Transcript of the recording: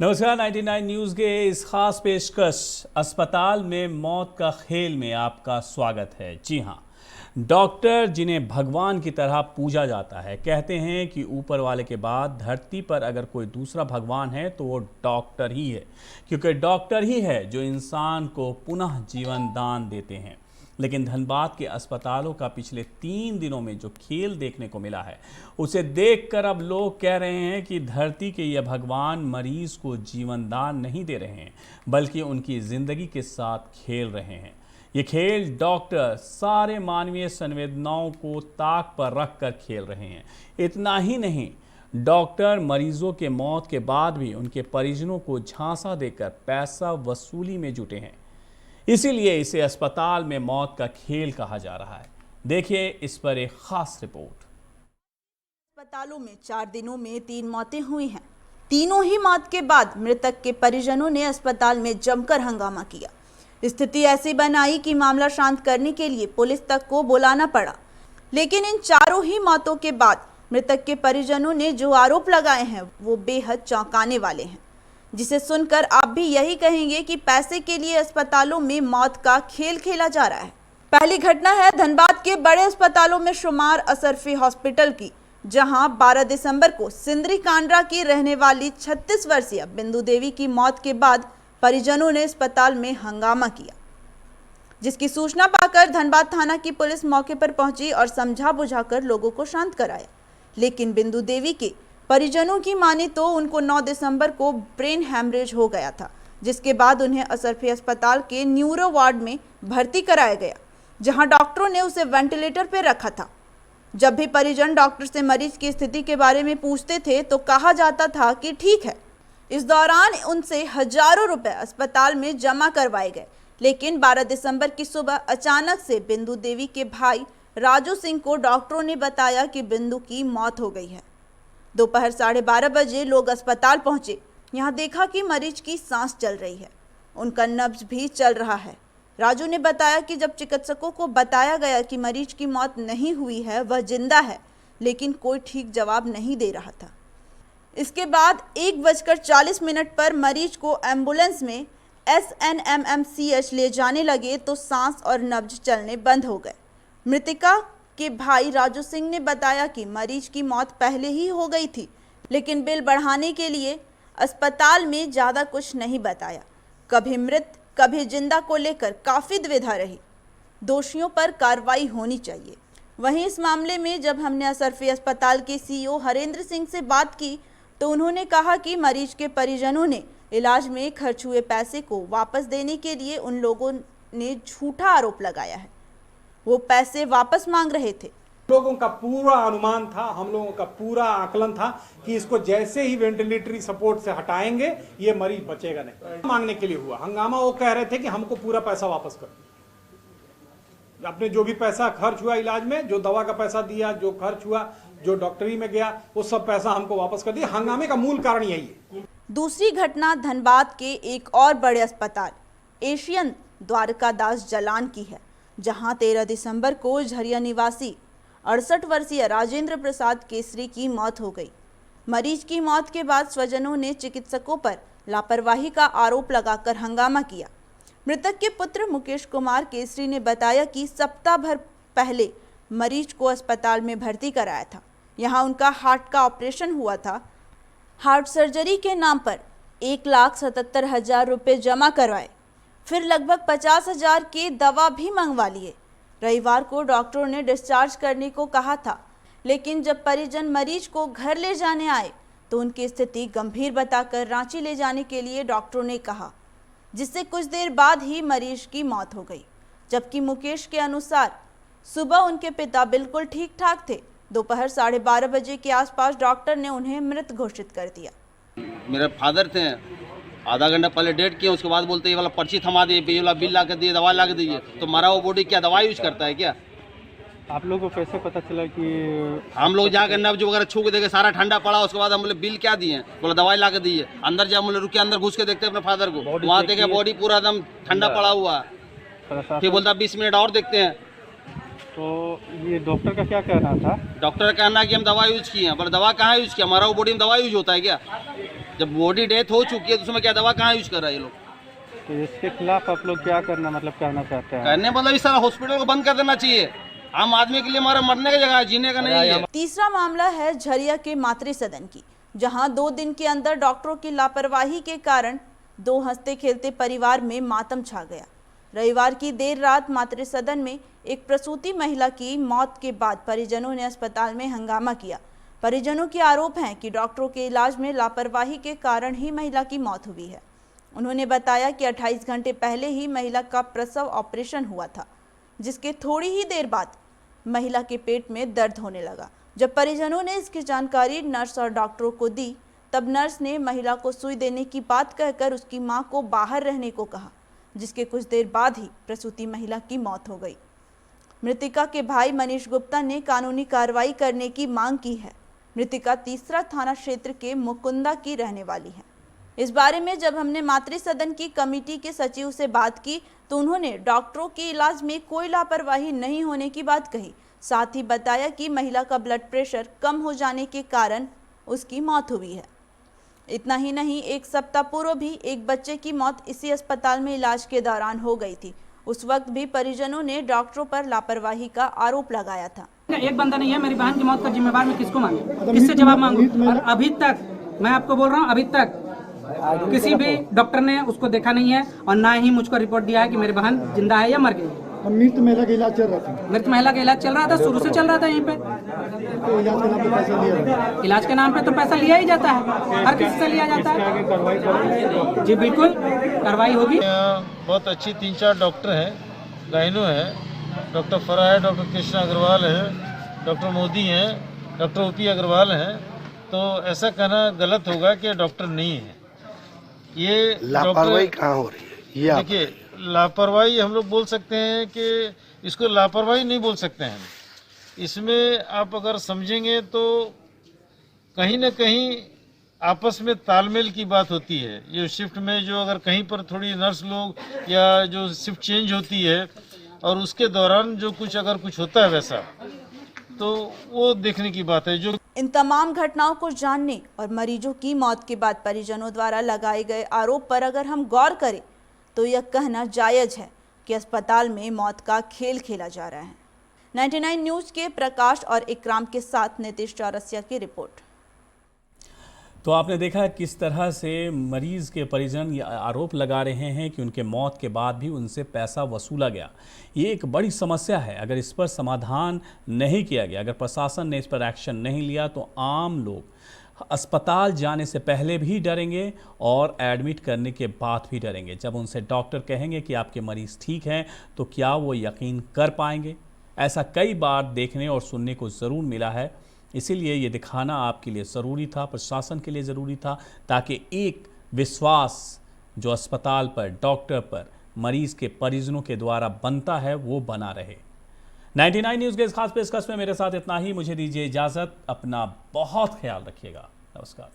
नमस्कार 99 न्यूज़ के इस खास पेशकश अस्पताल में मौत का खेल में आपका स्वागत है। जी हाँ, डॉक्टर जिन्हें भगवान की तरह पूजा जाता है, कहते हैं कि ऊपर वाले के बाद धरती पर अगर कोई दूसरा भगवान है तो वो डॉक्टर ही है, क्योंकि डॉक्टर ही है जो इंसान को पुनः जीवन दान देते हैं। लेकिन धनबाद के अस्पतालों का पिछले 3 दिनों में जो खेल देखने को मिला है, उसे देखकर अब लोग कह रहे हैं कि धरती के यह भगवान मरीज को जीवन दान नहीं दे रहे हैं, बल्कि उनकी ज़िंदगी के साथ खेल रहे हैं। ये खेल डॉक्टर सारे मानवीय संवेदनाओं को ताक पर रख कर खेल रहे हैं। इतना ही नहीं, डॉक्टर मरीजों के मौत के बाद भी उनके परिजनों को झांसा देकर पैसा वसूली में जुटे हैं। इसीलिए इसे अस्पताल में मौत का खेल कहा जा रहा है। देखिए इस पर एक खास रिपोर्ट। अस्पतालों में 4 दिनों में 3 मौतें हुई हैं। तीनों ही मौत के बाद मृतक के परिजनों ने अस्पताल में जमकर हंगामा किया। स्थिति ऐसी बनाई कि मामला शांत करने के लिए पुलिस तक को बुलाना पड़ा। लेकिन इन चारों ही मौतों के बाद मृतक के परिजनों ने जो आरोप लगाए हैं वो बेहद चौंकाने वाले हैं, जिसे सुनकर आप भी यही कहेंगे कि पैसे के लिए अस्पतालों में मौत का खेल खेला जा रहा है। पहली घटना है धनबाद के बड़े अस्पतालों में शुमार असरफी हॉस्पिटल की, जहां 12 दिसंबर को सिंदरी कांड्रा की रहने वाली 36 वर्षीय बिंदु देवी की मौत के बाद परिजनों ने अस्पताल में हंगामा किया, जिसकी सूचना पाकर धनबाद थाना की पुलिस मौके पर पहुंची और समझा बुझाकर लोगों को शांत कराया। लेकिन बिंदु देवी के परिजनों की माने तो उनको 9 दिसंबर को ब्रेन हैमरेज हो गया था, जिसके बाद उन्हें असरफी अस्पताल के न्यूरो वार्ड में भर्ती कराया गया, जहां डॉक्टरों ने उसे वेंटिलेटर पर रखा था। जब भी परिजन डॉक्टर से मरीज की स्थिति के बारे में पूछते थे तो कहा जाता था कि ठीक है। इस दौरान उनसे हजारों रुपए अस्पताल में जमा करवाए गए। लेकिन 12 दिसंबर की सुबह अचानक से बिंदु देवी के भाई राजू सिंह को डॉक्टरों ने बताया कि बिंदु की मौत हो गई है। दोपहर 12:30 बजे लोग अस्पताल पहुंचे। यहां देखा कि मरीज की सांस चल रही है, उनका नब्ज भी चल रहा है। राजू ने बताया कि जब चिकित्सकों को बताया गया कि मरीज की मौत नहीं हुई है, वह जिंदा है, लेकिन कोई ठीक जवाब नहीं दे रहा था। इसके बाद 1:40 पर मरीज को एम्बुलेंस में SNMMCH ले जाने लगे तो सांस और नब्ज चलने बंद हो गए। मृतिका के भाई राजू सिंह ने बताया कि मरीज की मौत पहले ही हो गई थी, लेकिन बिल बढ़ाने के लिए अस्पताल में ज़्यादा कुछ नहीं बताया। कभी मृत कभी जिंदा को लेकर काफ़ी दुविधा रही। दोषियों पर कार्रवाई होनी चाहिए। वहीं इस मामले में जब हमने असरफी अस्पताल के CEO हरेंद्र सिंह से बात की तो उन्होंने कहा कि मरीज के परिजनों ने इलाज में खर्च हुए पैसे को वापस देने के लिए उन लोगों ने झूठा आरोप लगाया है। वो पैसे वापस मांग रहे थे। लोगों का पूरा अनुमान था, हम लोगों का पूरा आकलन था कि इसको जैसे ही वेंटिलेटरी सपोर्ट से हटाएंगे ये मरीज बचेगा नहीं। मांगने के लिए हुआ हंगामा। वो कह रहे थे कि हमको पूरा पैसा वापस कर, अपने जो भी पैसा खर्च हुआ इलाज में, जो दवा का पैसा दिया, जो खर्च हुआ, जो डॉक्टरी में गया, वो सब पैसा हमको वापस कर दिया। हंगामे का मूल कारण यही है। दूसरी घटना धनबाद के एक और बड़े अस्पताल एशियन द्वारकादास जलान की है, जहां 13 दिसंबर को झरिया निवासी 68 वर्षीय राजेंद्र प्रसाद केसरी की मौत हो गई। मरीज की मौत के बाद स्वजनों ने चिकित्सकों पर लापरवाही का आरोप लगाकर हंगामा किया। मृतक के पुत्र मुकेश कुमार केसरी ने बताया कि सप्ताह भर पहले मरीज को अस्पताल में भर्ती कराया था। यहां उनका हार्ट का ऑपरेशन हुआ था। हार्ट सर्जरी के नाम पर 1,77,000 रुपये जमा करवाए, फिर लगभग 50,000 की दवा भी मंगवा लिए। रविवार को डॉक्टरों ने डिस्चार्ज करने को कहा था, लेकिन जब परिजन मरीज को घर ले जाने आए तो उनकी स्थिति गंभीर बताकर रांची ले जाने के लिए डॉक्टरों ने कहा, जिससे कुछ देर बाद ही मरीज की मौत हो गई। जबकि मुकेश के अनुसार सुबह उनके पिता बिल्कुल ठीक ठाक थे। दोपहर 12:30 बजे के आसपास डॉक्टर ने उन्हें मृत घोषित कर दिया। मेरे फादर थे, आधा घंटा पहले डेट किया, उसके बाद बोलते ये वाला पर्ची थमा दिए, ये वाला बिल ला के दिए, दवा ला के दीजिए। तो मरा वो बॉडी क्या दवाई यूज करता है क्या? आप लोगों को कैसे पता चला कि हम लोग जाकर नब्ज वगैरह छू के देखे, सारा ठंडा पड़ा। उसके बाद हम बोले बिल क्या दिए, बोला दवाई ला के दीजिए। अंदर जा बोले रुके, अंदर घुस के देखते अपने फादर को, वहाँ देखे बॉडी पूरा एकदम ठंडा पड़ा हुआ। फिर बोलता 20 मिनट और देखते हैं। तो ये डॉक्टर का क्या कहना था? डॉक्टर का कहना है कि हम दवा यूज किए हैं, पर दवा कहाँ यूज किया? हमारा वो बॉडी में दवा यूज होता है क्या? जब बॉडी डेथ हो चुकी है तो उसमें क्या दवा कहाँ यूज कर रहा है ये लोग? तो इसके खिलाफ आप लोग क्या करना मतलब कहना चाहते हैं? कहने मतलब इस सारा हॉस्पिटल को बंद कर देना चाहिए। आम आदमी के लिए हमारा मरने की जगह है, जीने का नहीं है। तीसरा मामला है झरिया के मातृ सदन की, जहां 2 दिन के अंदर डॉक्टरों की लापरवाही के कारण 2 हंसते खेलते परिवार में मातम छा गया। रविवार की देर रात मातृ सदन में एक प्रसूति महिला की मौत के बाद परिजनों ने अस्पताल में हंगामा किया। परिजनों के आरोप हैं कि डॉक्टरों के इलाज में लापरवाही के कारण ही महिला की मौत हुई है। उन्होंने बताया कि 28 घंटे पहले ही महिला का प्रसव ऑपरेशन हुआ था, जिसके थोड़ी ही देर बाद महिला के पेट में दर्द होने लगा। जब परिजनों ने इसकी जानकारी नर्स और डॉक्टरों को दी, तब नर्स ने महिला को सुई देने की बात कहकर उसकी मां को बाहर रहने को कहा, जिसके कुछ देर बाद ही प्रसूति महिला की मौत हो गई। मृतिका के भाई मनीष गुप्ता ने कानूनी कार्रवाई करने की मांग की है। मृतिका तीसरा थाना क्षेत्र के मुकुंदा की रहने वाली है। इस बारे में जब हमने मातृ सदन की कमेटी के सचिव से बात की तो उन्होंने डॉक्टरों के इलाज में कोई लापरवाही नहीं होने की बात कही। साथ ही बताया कि महिला का ब्लड प्रेशर कम हो जाने के कारण उसकी मौत हुई है। इतना ही नहीं, 1 सप्ताह पूर्व भी एक बच्चे की मौत इसी अस्पताल में इलाज के दौरान हो गई थी। उस वक्त भी परिजनों ने डॉक्टरों पर लापरवाही का आरोप लगाया था। एक बंदा नहीं है, मेरी बहन की मौत का जिम्मेवार मैं किसको मांगू, किससे जवाब मांगू? और अभी तक मैं आपको बोल रहा हूँ, अभी तक किसी भी डॉक्टर ने उसको देखा नहीं है और ना ही मुझको रिपोर्ट दिया है कि मेरी बहन जिंदा है या मर गई है। मृत महिला का इलाज चल रहा था। मृत महिला का इलाज चल रहा था, शुरू से चल रहा था यहीं पे। तो इलाज के नाम पे पैसा लिया? इलाज के नाम पे तो पैसा लिया ही जाता है, हर किसी से लिया जाता है। जी बिल्कुल, कार्रवाई होगी। बहुत अच्छी 3-4 डॉक्टर हैं, गाइनो है, डॉक्टर फरा है, डॉक्टर कृष्णा अग्रवाल है, डॉक्टर मोदी हैं, डॉक्टर ओपी अग्रवाल हैं। तो ऐसा कहना गलत होगा कि डॉक्टर नहीं है। ये लापरवाही कहाँ हो रही है? ये देखिए, लापरवाही हम लोग बोल सकते हैं कि इसको लापरवाही नहीं बोल सकते हैं। इसमें आप अगर समझेंगे तो कहीं ना कहीं आपस में तालमेल की बात होती है। ये शिफ्ट में जो अगर कहीं पर थोड़ी नर्स लोग या जो शिफ्ट चेंज होती है और उसके दौरान जो कुछ अगर कुछ होता है वैसा, तो वो देखने की बात है। जो इन तमाम घटनाओं को जानने और मरीजों की मौत के बाद परिजनों द्वारा लगाए गए आरोप पर अगर हम गौर करें तो यह कहना जायज है कि अस्पताल में मौत का खेल खेला जा रहा है। 99 न्यूज़ के प्रकाश और इकराम के साथ नीतीश चौरसिया की रिपोर्ट। तो आपने देखा किस तरह से मरीज के परिजन ये आरोप लगा रहे हैं कि उनके मौत के बाद भी उनसे पैसा वसूला गया। ये एक बड़ी समस्या है। अगर इस पर समाधान नहीं किया गया, अगर प्रशासन ने इस पर एक्शन नहीं लिया तो आम लोग अस्पताल जाने से पहले भी डरेंगे और एडमिट करने के बाद भी डरेंगे। जब उनसे डॉक्टर कहेंगे कि आपके मरीज़ ठीक हैं तो क्या वो यकीन कर पाएंगे? ऐसा कई बार देखने और सुनने को ज़रूर मिला है। इसीलिए ये दिखाना आपके लिए ज़रूरी था, प्रशासन के लिए ज़रूरी था, ताकि एक विश्वास जो अस्पताल पर, डॉक्टर पर, मरीज़ के परिजनों के द्वारा बनता है वो बना रहे। 99 न्यूज़ के इस खास पेशकश में मेरे साथ इतना ही। मुझे दीजिए इजाज़त। अपना बहुत ख्याल रखिएगा। नमस्कार।